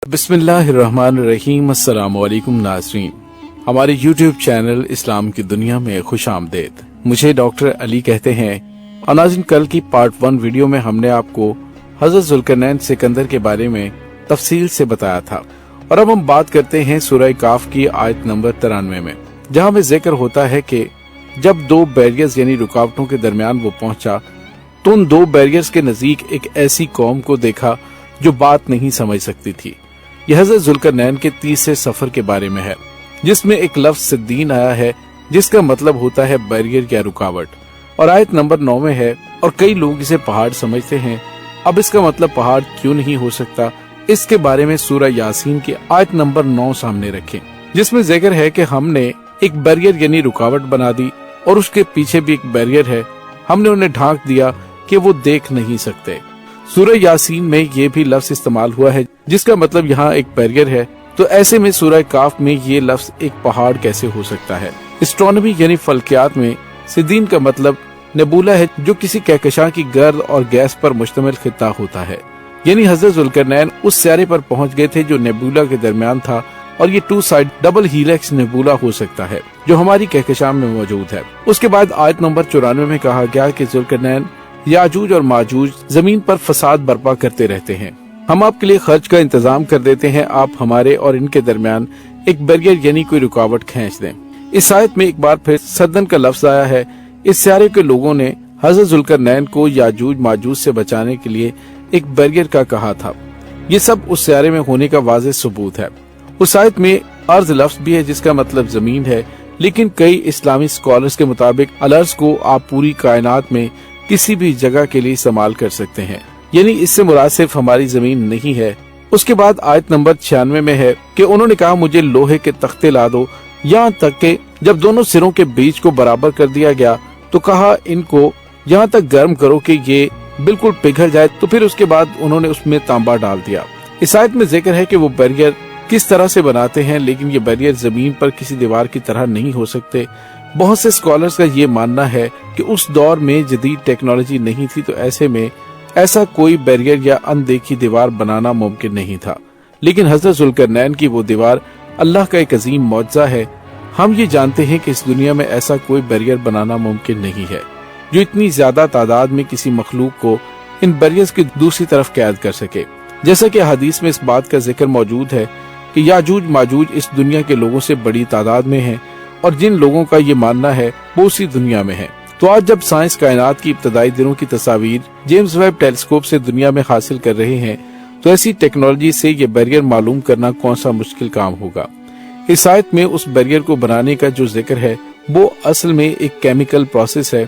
बिस्मिल्लाहिर्रहमानिर्रहीम। अस्सलाम वालेकुम नाज़रीन, हमारे YouTube चैनल इस्लाम की दुनिया में खुश आमदेद। मुझे डॉक्टर अली कहते हैं। और नाज़रीन, कल की पार्ट 1 वीडियो में हमने आपको हज़रत ज़ुल्करनैन सिकंदर के बारे में तफसील से बताया था। और अब हम बात करते हैं सूरह काफ की आयत नंबर 93 में, जहाँ में जिक्र होता है कि जब 2 बैरियर्स यानी रुकावटों के दरमियान वो पहुंचा तो उन 2 बैरियर्स के नजदीक एक ऐसी कौम को देखा जो बात नहीं समझ सकती थी। यह हज़रत ज़ुल्करनैन के 30 सफर के बारे में है, जिसमें एक लफ्ज़ सिद्दीन आया है जिसका मतलब होता है बैरियर या रुकावट, और आयत नंबर 9 में है। और कई लोग इसे पहाड़ समझते हैं। अब इसका मतलब पहाड़ क्यों नहीं हो सकता, इसके बारे में सूरह यासीन की आयत नंबर 9 सामने रखें, जिसमें जिक्र है कि हमने एक बैरियर यानी रुकावट बना दी और उसके पीछे भी एक बैरियर है, हमने उन्हें ढांक दिया कि वो देख नहीं सकते। सूरह यासीन में ये भी लफ्ज़ इस्तेमाल हुआ है जिसका मतलब यहाँ एक बैरियर है। तो ऐसे में सूरह काफ में ये लफ्ज़ एक पहाड़ कैसे हो सकता है। एस्ट्रोनॉमी यानी फल्कियात में सिद्दीन का मतलब नेबुला है, जो किसी कहकशां की गर्द और गैस पर मुश्तमिल खित्ता होता है। यानी हज़रत ज़ुल्करनैन उस सियारे पर पहुंच गए थे जो नेबुला के दरमियान था, और ये 2 साइड डबल हीलिक्स नेबुला हो सकता है जो हमारी कहकशां में मौजूद है। उसके बाद आयत नंबर 94 में कहा गया कि ज़ुल्करनैन याजूज और माजूज जमीन पर फसाद बर्पा करते रहते हैं, हम आपके लिए खर्च का इंतजाम कर देते हैं, आप हमारे और इनके दरमियान एक बैरियर यानी कोई रुकावट खींच दें। इस आयत में एक बार फिर सदन का लफ्ज आया है। इस सियारे के लोगों ने हज़रत ज़ुल्करनैन को याजूज माजूज से बचाने के लिए एक बैरियर का कहा था। ये सब उस सियारे में होने का वाज़ेह सबूत है। उस आयत में अर्ज लफ्ज भी है जिसका मतलब जमीन है, लेकिन कई इस्लामी स्कॉलर्स के मुताबिक अलर्ज को आप पूरी कायनात में किसी भी जगह के लिए इस्तेमाल कर सकते हैं, यानी इससे मुराद सिर्फ हमारी जमीन नहीं है। उसके बाद आयत नंबर 96 में है कि उन्होंने कहा मुझे लोहे के तख्ते ला दो, यहाँ तक कि जब दोनों सिरों के बीच को बराबर कर दिया गया तो कहा इनको यहाँ तक गर्म करो कि ये बिल्कुल पिघल जाए। तो फिर उसके बाद उन्होंने उसमें तांबा डाल दिया। इस आयत में जिक्र है कि वो बैरियर किस तरह से बनाते हैं, लेकिन ये बैरियर जमीन पर किसी दीवार की तरह नहीं हो सकते। बहुत से स्कॉलर्स का ये मानना है कि उस दौर में जदीद टेक्नोलॉजी नहीं थी, तो ऐसे में ऐसा कोई बैरियर या अनदेखी दीवार बनाना मुमकिन नहीं था। लेकिन हज़रत ज़ुल्करनैन की वो दीवार अल्लाह का एक अजीम मौजज़ा है। हम ये जानते हैं कि इस दुनिया में ऐसा कोई बैरियर बनाना मुमकिन नहीं है जो इतनी ज्यादा तादाद में किसी मखलूक को इन बैरियर्स की दूसरी तरफ कैद कर सके। जैसा कि हदीस में इस बात का जिक्र मौजूद है कि याजूज माजूज इस दुनिया के लोगों से बड़ी तादाद में हैं, और जिन लोगों का ये मानना है वो उसी दुनिया में है। तो आज जब साइंस कायनात की इब्तदाई दिनों की तस्वीर जेम्स वेब टेलीस्कोप से दुनिया में हासिल कर रहे हैं, तो ऐसी टेक्नोलॉजी से ये बैरियर मालूम करना कौन सा मुश्किल काम होगा। इस आयत में उस बैरियर को बनाने का जो जिक्र है वो असल में एक केमिकल प्रोसेस है।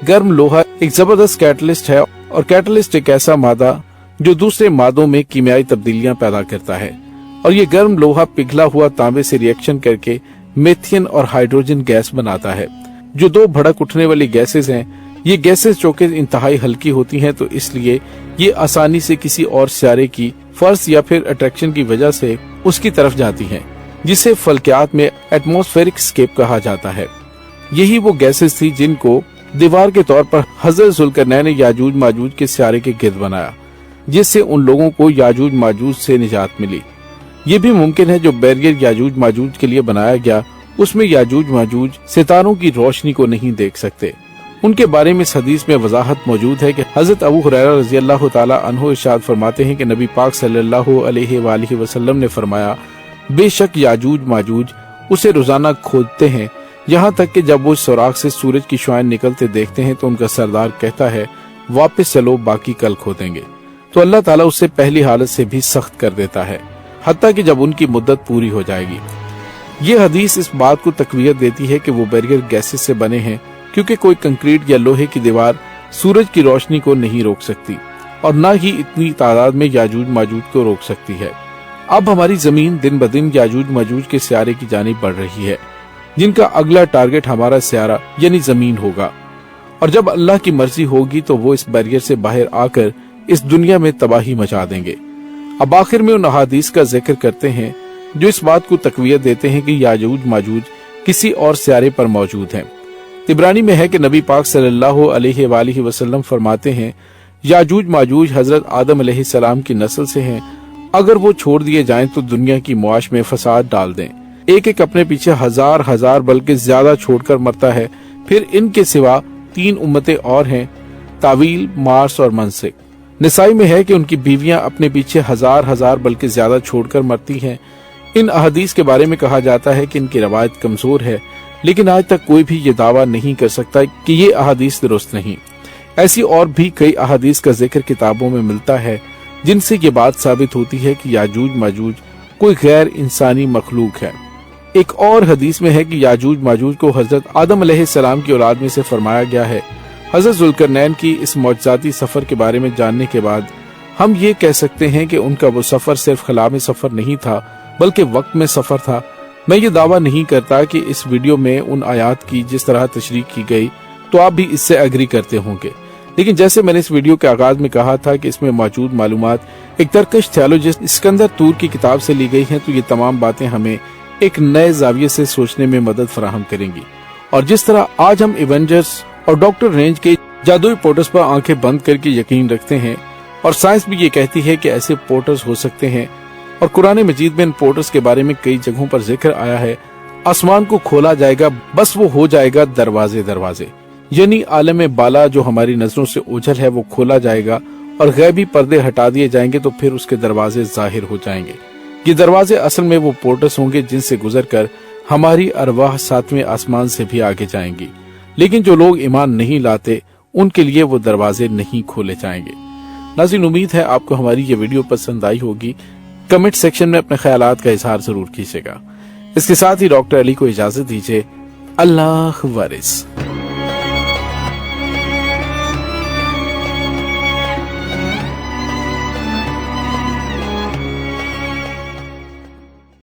गर्म लोहा एक जबरदस्त कैटलिस्ट है, और कैटलिस्ट एक ऐसा मादा जो दूसरे मादों में कीमियाई तब्दीलियां पैदा करता है, और ये गर्म लोहा पिघला हुआ तांबे से रिएक्शन करके मीथेन और हाइड्रोजन गैस बनाता है, जो 2 भड़क उठने वाली गैसेस हैं। ये गैसेस चूंकि इंतहाई हल्की होती हैं, तो इसलिए ये आसानी से किसी और सियारे की फोर्स या फिर अट्रैक्शन की वजह से उसकी तरफ जाती हैं, जिसे फल्कियात में एटमॉस्फेरिक स्केप कहा जाता है। यही वो गैसेस थी जिनको दीवार के तौर पर हज़रत ज़ुल्करनैन ने याजूज माजूज के सियारे के गिर्द बनाया, जिससे उन लोगों को याजूज माजूज से निजात मिली। ये भी मुमकिन है जो बैरियर याजूज माजूज के लिए बनाया गया उसमें याजूज माजूज सितारों की रोशनी को नहीं देख सकते। उनके बारे में इस हदीस में वजाहत मौजूद है कि हज़रत अबू हुरैरा रज़ी अल्लाह ताला अन्हु इरशाद फरमाते हैं कि नबी पाक सल्लल्लाहु अलैहि वसल्लम ने फरमाया, बेशक याजूज माजूज उसे रोजाना खोदते हैं, यहाँ तक कि जब वो सुराख से सूरज की शुआएं निकलते देखते हैं तो उनका सरदार कहता है वापस चलो, बाकी कल खोदेंगे। तो अल्लाह ताला उससे पहली हालत से भी सख्त कर देता है, हत्ता कि जब उनकी मुद्दत पूरी हो जाएगी। ये हदीस इस बात को तकवीयत देती है कि वो बैरियर गैसेस से बने हैं, क्योंकि कोई कंक्रीट या लोहे की दीवार सूरज की रोशनी को नहीं रोक सकती, और न ही इतनी तादाद में याजूज माजूज को रोक सकती है। अब हमारी जमीन दिन ब दिन याजूज माजूज के सियारे की जानिब बढ़ रही है, जिनका अगला टारगेट हमारा सियारा यानी जमीन होगा। और जब अल्लाह की मर्जी होगी तो वो इस बैरियर से बाहर आकर इस दुनिया में तबाही मचा देंगे। अब आखिर में उन अहादीस का जिक्र करते हैं जो इस बात को तकवीयत देते हैं कि याजूज माजूज किसी और सियारे पर मौजूद हैं। तिबरानी में है कि नबी पाक सल्लल्लाहु अलैहि वसल्लम फरमाते हैं, याजूज माजूज हजरत आदम अलैहिस्सलाम की नस्ल से हैं अगर वो छोड़ दिए जाएं तो दुनिया की मुआश में फसाद डाल दें। एक एक अपने पीछे हजार हजार बल्कि ज्यादा छोड़कर मरता है। फिर इनके सिवा 3 उम्मतें और हैं, तावील, मार्स और मनसिक। निसाई में है कि उनकी बीवियां अपने पीछे हजार हजार बल्कि ज्यादा छोड़कर मरती हैं। इन अहदीस के बारे में कहा जाता है कि इनकी रवायत कमजोर है, लेकिन आज तक कोई भी ये दावा नहीं कर सकता कि ये अहदीस दुरुस्त नहीं। ऐसी और भी कई अहदीस का जिक्र किताबों में मिलता है जिनसे ये बात साबित होती है कि याजूज माजूज कोई गैर इंसानी मखलूक है। एक और हदीस में है कि याजूज माजूज को हजरत आदम अलैहिस्सलाम की औलाद में से फरमाया गया है। हजरत जुल्करनैन की इस मौजज़ाती सफर के बारे में जानने के बाद हम ये कह सकते हैं कि उनका वो सफर सिर्फ खला में सफर नहीं था बल्कि वक्त में सफर था। मैं ये दावा नहीं करता कि इस वीडियो में उन आयात की जिस तरह तशरीह की गई तो आप भी इससे एग्री करते होंगे, लेकिन जैसे मैंने इस वीडियो के आगाज में कहा था कि इसमें मौजूद मालूमात एक तरकश थियोलॉजिस्ट सिकंदर तूर की किताब से ली गई हैं, तो ये तमाम बातें हमें एक नए जाविये से सोचने में मदद फराहम करेंगी। और जिस तरह आज हम एवेंजर्स और डॉक्टर रेंज के जादुई पोर्टल्स पर आंखें बंद करके यकीन रखते हैं, और साइंस भी ये कहती है कि ऐसे पोर्टल्स हो सकते हैं, और कुरान मजीद में इन पोर्टल्स के बारे में कई जगहों पर जिक्र आया है। आसमान को खोला जाएगा, बस वो हो जाएगा दरवाजे दरवाजे, यानी आलम बाला जो हमारी नजरों से ओझल है वो खोला जाएगा और गैबी पर्दे हटा दिए जाएंगे, तो फिर उसके दरवाजे जाहिर हो जाएंगे। ये दरवाजे असल में वो पोर्टल्स होंगे जिनसे गुजरकर हमारी अरवाह 7वें आसमान से भी आगे जाएंगी। लेकिन जो लोग ईमान नहीं लाते उनके लिए वो दरवाजे नहीं खोले जाएंगे। नाज़रीन, उम्मीद है आपको हमारी ये वीडियो पसंद आई होगी। कमेंट सेक्शन में अपने ख्यालात का इजहार जरूर कीजिएगा। इसके साथ ही डॉक्टर अली को इजाजत दीजिए। अल्लाह वारिस।